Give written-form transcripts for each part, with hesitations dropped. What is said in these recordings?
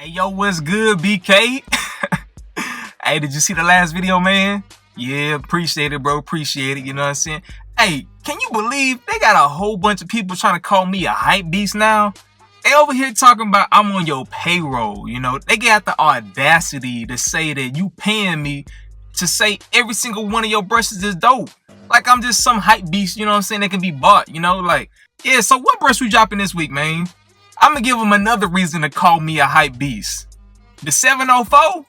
Hey, yo, what's good, BK? Hey, did you see the last video, man? Yeah, appreciate it, bro. Appreciate it. You know what I'm saying? Hey, can you believe they got a whole bunch of people trying to call me a hype beast now? They over here talking about I'm on your payroll. You know, they got the audacity to say that you paying me to say every single one of your brushes is dope. Like I'm just some hype beast, you know what I'm saying, that can be bought, you know? Like, yeah, so what brush we dropping this week, man? I'm gonna give them another reason to call me a hype beast. The 704?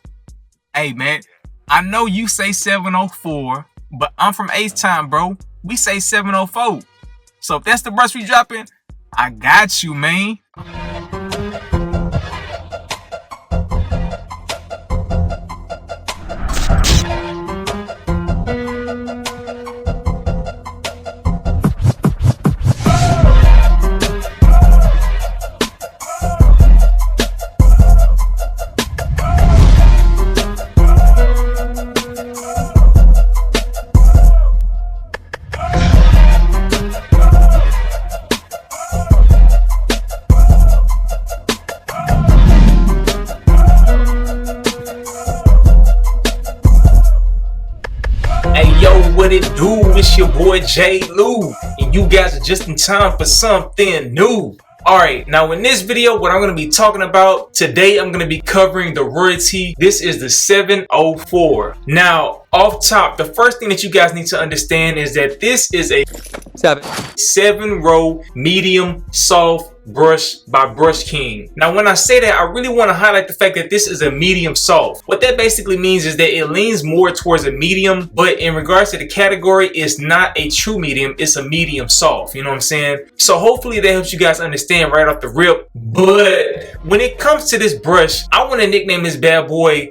Hey, man, I know you say 704, but I'm from H-Town, bro. We say 704. So if that's the brush we dropping, I got you, man. What it do? It's your boy J Lou, and you guys are just in time for something new. Alright, now in this video, what I'm going to be talking about today, I'm going to be covering the royalty. This is the 704. Now, off top, the first thing that you guys need to understand is that this is a 7-row medium soft brush by Brush King. Now when I say that, I really want to highlight the fact that this is a medium soft. What that basically means is that it leans more towards a medium, but in regards to the category, it's not a true medium, it's a medium soft, you know what I'm saying? So hopefully that helps you guys understand right off the rip. But when it comes to this brush, I want to nickname this bad boy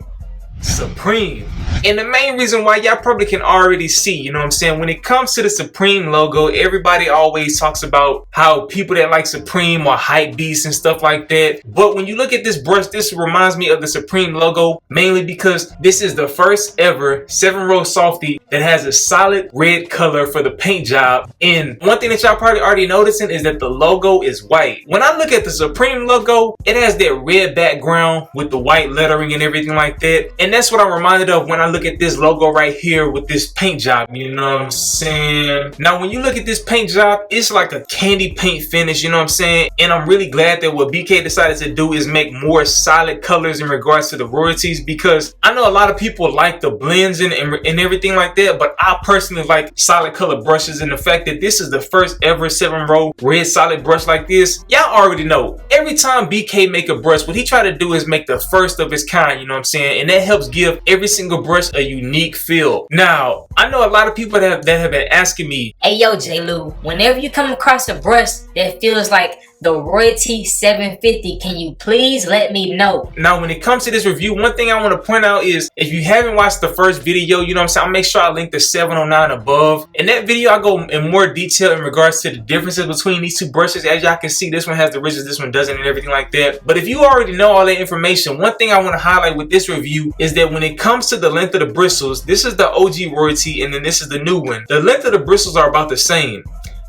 Supreme. And the main reason why, y'all probably can already see, you know what I'm saying, when it comes to the Supreme logo, everybody always talks about how people that like Supreme are hype beasts and stuff like that. But when you look at this brush, this reminds me of the Supreme logo, mainly because this is the first ever 7-row softie that has a solid red color for the paint job. And one thing that y'all probably already noticing is that the logo is white. When I look at the Supreme logo, it has that red background with the white lettering and everything like that. And that's what I'm reminded of when I look at this logo right here with this paint job, you know what I'm saying? Now when you look at this paint job, it's like a candy paint finish, you know what I'm saying? And I'm really glad that what BK decided to do is make more solid colors in regards to the royalties, because I know a lot of people like the blends and everything like that, but I personally like solid color brushes, and the fact that this is the first ever 7-row red solid brush like this, y'all already know. Every time BK make a brush, what he try to do is make the first of its kind, you know what I'm saying? And that helps give every single brush a unique feel. Now, I know a lot of people that have been asking me, hey yo J Lou, whenever you come across a brush that feels like the royalty 750, can you please let me know? Now when it comes to this review, one thing I want to point out is, if you haven't watched the first video, you know what I'm saying, I'll make sure I link the 709 above. In that video, I go in more detail in regards to the differences between these two brushes. As y'all can see, this one has the ridges, this one doesn't, and everything like that. But if you already know all that information, one thing I want to highlight with this review is that when it comes to the length of the bristles, this is the OG royalty and then this is the new one. The length of the bristles are about the same.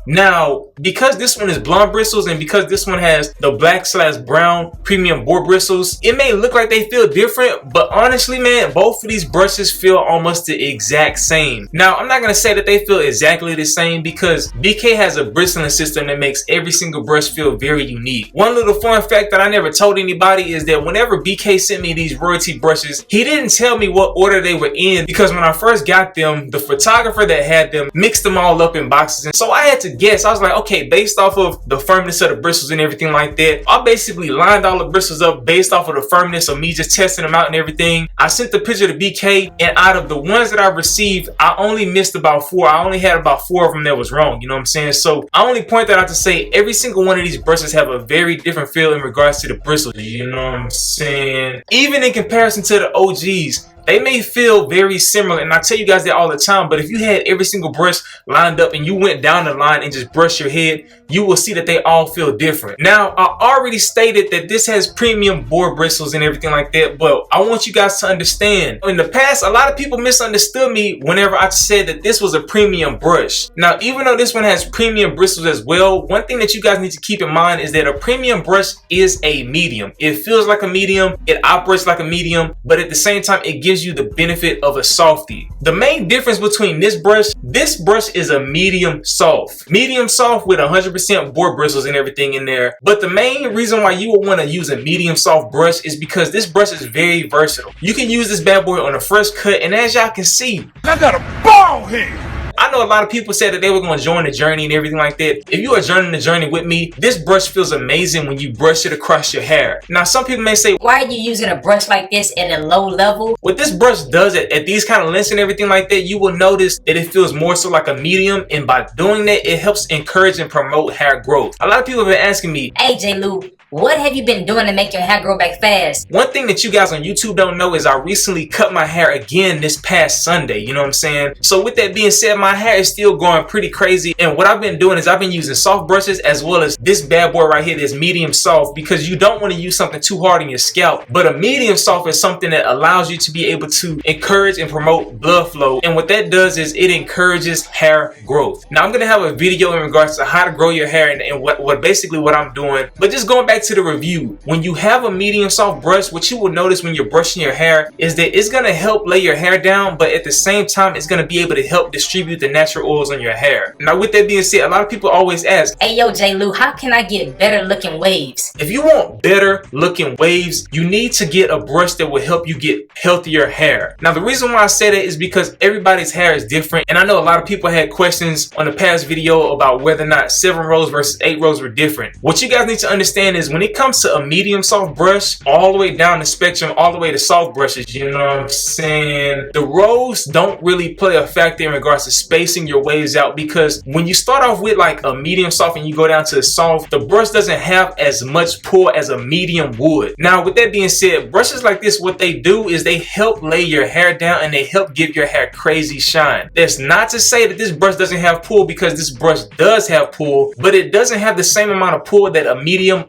Now, because this one is blonde bristles and because this one has the black/brown premium boar bristles, it may look like they feel different, but honestly, man, both of these brushes feel almost the exact same. Now, I'm not going to say that they feel exactly the same, because BK has a bristling system that makes every single brush feel very unique. One little fun fact that I never told anybody is that whenever BK sent me these royalty brushes, he didn't tell me what order they were in, because when I first got them, the photographer that had them mixed them all up in boxes, and so I had to guess. I was like, okay, based off of the firmness of the bristles and everything like that, I basically lined all the bristles up based off of the firmness of me just testing them out and everything. I sent the picture to BK, and out of the ones that I received, I only missed about 4. I only had about 4 of them that was wrong, you know what I'm saying? So I only point that out to say every single one of these brushes have a very different feel in regards to the bristles, you know what I'm saying? Even in comparison to the OGs, They may feel very similar, and I tell you guys that all the time, but if you had every single brush lined up and you went down the line and just brushed your head, you will see that they all feel different. Now, I already stated that this has premium boar bristles and everything like that, but I want you guys to understand, in the past, a lot of people misunderstood me whenever I said that this was a premium brush. Now, even though this one has premium bristles as well, one thing that you guys need to keep in mind is that a premium brush is a medium. It feels like a medium, it operates like a medium, but at the same time, it gives you the benefit of a softie. The main difference between this brush is a medium soft. Medium soft with 100% boar bristles and everything in there. But the main reason why you would want to use a medium soft brush is because this brush is very versatile. You can use this bad boy on a fresh cut, and as y'all can see, I got a ball head. I know a lot of people said that they were going to join the journey and everything like that. If you are joining the journey with me, this brush feels amazing when you brush it across your hair. Now, some people may say, why are you using a brush like this at a low level? what this brush does at these kind of lengths and everything like that, you will notice that it feels more so like a medium, and by doing that, it helps encourage and promote hair growth. A lot of people have been asking me, Hey J. Lou, what have you been doing to make your hair grow back fast? one thing that you guys on YouTube don't know is I recently cut my hair again this past Sunday, you know what I'm saying? So with that being said, my hair is still going pretty crazy, and what I've been doing is I've been using soft brushes as well as this bad boy right here, this medium soft, because you don't want to use something too hard on your scalp. But a medium soft is something that allows you to be able to encourage and promote blood flow, and what that does is it encourages hair growth. Now I'm gonna have a video in regards to how to grow your hair and what basically what I'm doing, but just going back to the review, when you have a medium soft brush, what you will notice when you're brushing your hair is that it's going to help lay your hair down, but at the same time it's going to be able to help distribute the natural oils on your hair. Now with that being said, a lot of people always ask, Hey yo J. Lou, how can I get better looking waves? if you want better looking waves, you need to get a brush that will help you get healthier hair. Now the reason why I say that is because everybody's hair is different, and I know a lot of people had questions on the past video about whether or not 7 rows versus 8 rows were different. What you guys need to understand is when it comes to a medium soft brush, all the way down the spectrum, all the way to soft brushes, you know what I'm saying, the rows don't really play a factor in regards to spacing your waves out, because when you start off with like a medium soft and you go down to a soft, the brush doesn't have as much pull as a medium would. Now with that being said, brushes like this, what they do is they help lay your hair down and they help give your hair crazy shine. That's not to say that this brush doesn't have pull, because this brush does have pull, but it doesn't have the same amount of pull that a medium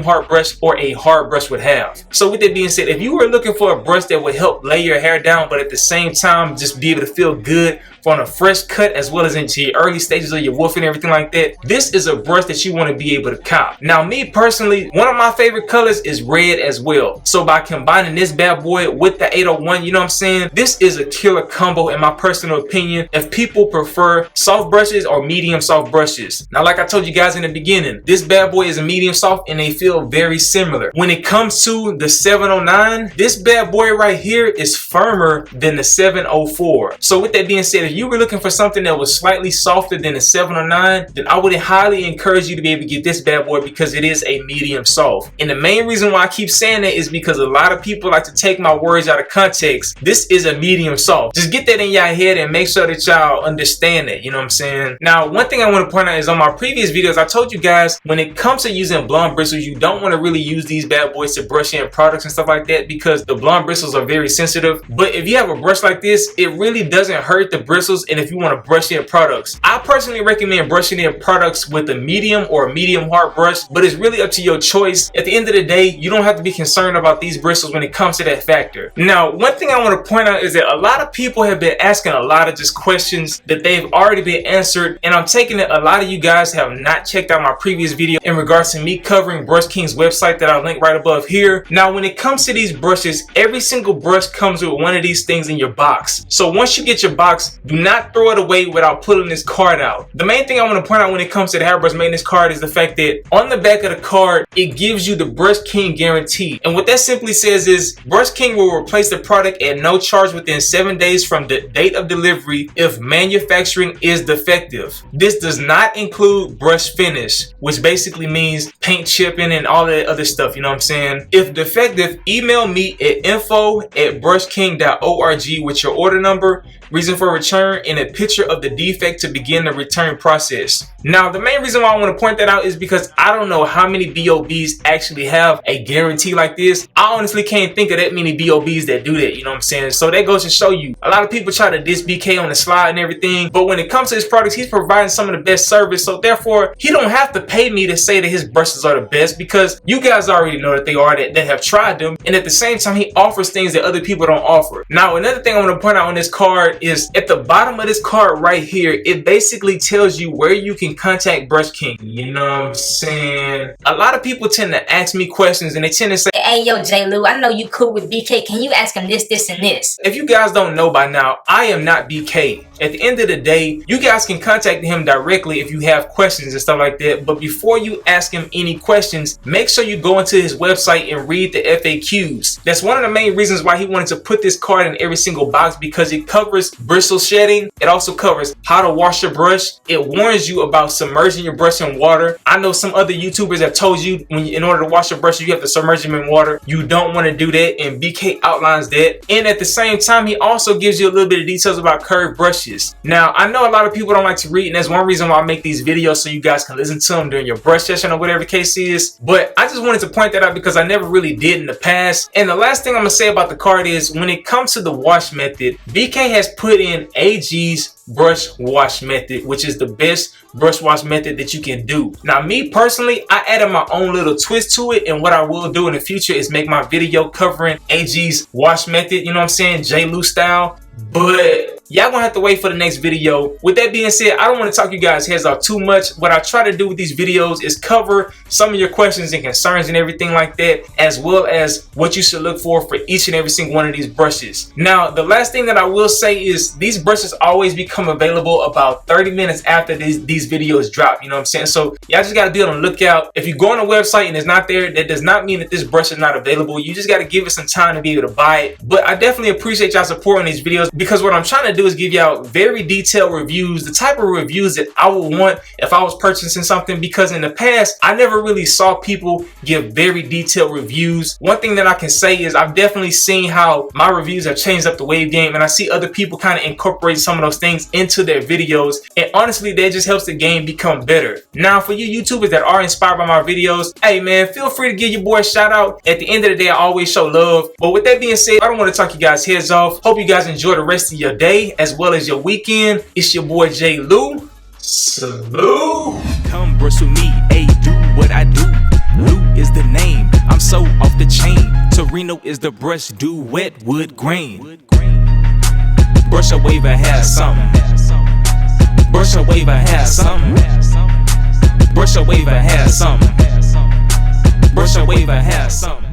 hard brush or a hard brush would have. So with that being said, if you were looking for a brush that would help lay your hair down, but at the same time just be able to feel good on a fresh cut as well as into your early stages of your woofing and everything like that, this is a brush that you want to be able to cop. Now me personally, one of my favorite colors is red as well. So by combining this bad boy with the 801, you know what I'm saying, this is a killer combo in my personal opinion if people prefer soft brushes or medium soft brushes. Now like I told you guys in the beginning, this bad boy is a medium soft and they feel very similar. When it comes to the 709, this bad boy right here is firmer than the 704. So with that being said, if you were looking for something that was slightly softer than the 709, then I would highly encourage you to be able to get this bad boy, because it is a medium soft. And the main reason why I keep saying that is because a lot of people like to take my words out of context. This is a medium soft. Just get that in your head and make sure that y'all understand that, you know what I'm saying? Now, one thing I want to point out is on my previous videos, I told you guys when it comes to using blonde bristles, you don't want to really use these bad boys to brush in products and stuff like that, because the blonde bristles are very sensitive. But if you have a brush like this, it really doesn't hurt the bristles. And if you want to brush in products, I personally recommend brushing in products with a medium or a medium hard brush, but it's really up to your choice. At the end of the day, you don't have to be concerned about these bristles when it comes to that factor. Now, one thing I want to point out is that a lot of people have been asking a lot of just questions that they've already been answered, and I'm taking it a lot of you guys have not checked out my previous video in regards to me covering Brush King's website that I link right above here. Now, when it comes to these brushes, every single brush comes with one of these things in your box. So once you get your box, do not throw it away without pulling this card out. The main thing I want to point out when it comes to the hairbrush maintenance card is the fact that on the back of the card, it gives you the Brush King guarantee. And what that simply says is Brush King will replace the product at no charge within 7 days from the date of delivery if manufacturing is defective. This does not include brush finish, which basically means paint chipping and all that other stuff, you know what I'm saying? If defective, email me at info@brushking.org with your order number, reason for return, and a picture of the defect to begin the return process. Now, the main reason why I want to point that out is because I don't know how many BOBs actually have a guarantee like this. I honestly can't think of that many BOBs that do that, you know what I'm saying? So that goes to show you, a lot of people try to diss BK on the slide and everything, but when it comes to his products, he's providing some of the best service, so therefore, he don't have to pay me to say that his brushes are the best, because you guys already know that they are, that have tried them, and at the same time, he offers things that other people don't offer. Now, another thing I want to point out on this card is, at the bottom of this card right here, it basically tells you where you can contact Brush King, you know what I'm saying? A lot of people tend to ask me questions, and they tend to say, hey yo J. Lou, I know you cool with BK, can you ask him this, this, and this? If you guys don't know by now, I am not BK. At the end of the day, you guys can contact him directly if you have questions and stuff like that. But before you ask him any questions, make sure you go into his website and read the FAQs. That's one of the main reasons why he wanted to put this card in every single box, because it covers bristle shedding. It also covers how to wash your brush. It warns you about submerging your brush in water. I know some other YouTubers have told you in order to wash your brush, you have to submerge them in water. You don't want to do that, and BK outlines that. And at the same time, he also gives you a little bit of details about curved brushes. Now, I know a lot of people don't like to read, and that's one reason why I make these videos, so you guys can listen to them during your brush session or whatever the case is. But I just wanted to point that out because I never really did in the past. And the last thing I'm gonna say about the card is, when it comes to the wash method, BK has put in AG's brush wash method, which is the best brush wash method that you can do. Now, me personally, I added my own little twist to it, and what I will do in the future is make my video covering AG's wash method, you know what I'm saying, J. Lou style. But y'all gonna have to wait for the next video. With that being said, I don't want to talk you guys heads off too much. What I try to do with these videos is cover some of your questions and concerns and everything like that, as well as what you should look for each and every single one of these brushes. Now, the last thing that I will say is, these brushes always become available about 30 minutes after these videos drop, you know what I'm saying? So y'all just gotta be on the lookout. If you go on the website and it's not there, that does not mean that this brush is not available. You just gotta give it some time to be able to buy it. But I definitely appreciate y'all support on these videos, because what I'm trying to do is give y'all very detailed reviews, the type of reviews that I would want if I was purchasing something, because in the past, I never really saw people give very detailed reviews. One thing that I can say is, I've definitely seen how my reviews have changed up the wave game, and I see other people kind of incorporate some of those things into their videos, and honestly, that just helps the game become better. Now, for you YouTubers that are inspired by my videos, hey man, feel free to give your boy a shout out. At the end of the day, I always show love. But with that being said, I don't want to talk you guys heads off. Hope you guys enjoy the rest of your day as well as your weekend. It's your boy J. Lou. Salute. Come bristle me, ayy, do what I do. Lou is the name, I'm so off the chain. Torino is the brush, do wet wood grain. Brush a wave, I have something. Brush a wave, I have something. Brush a wave, I have something. Brush a wave, I have something.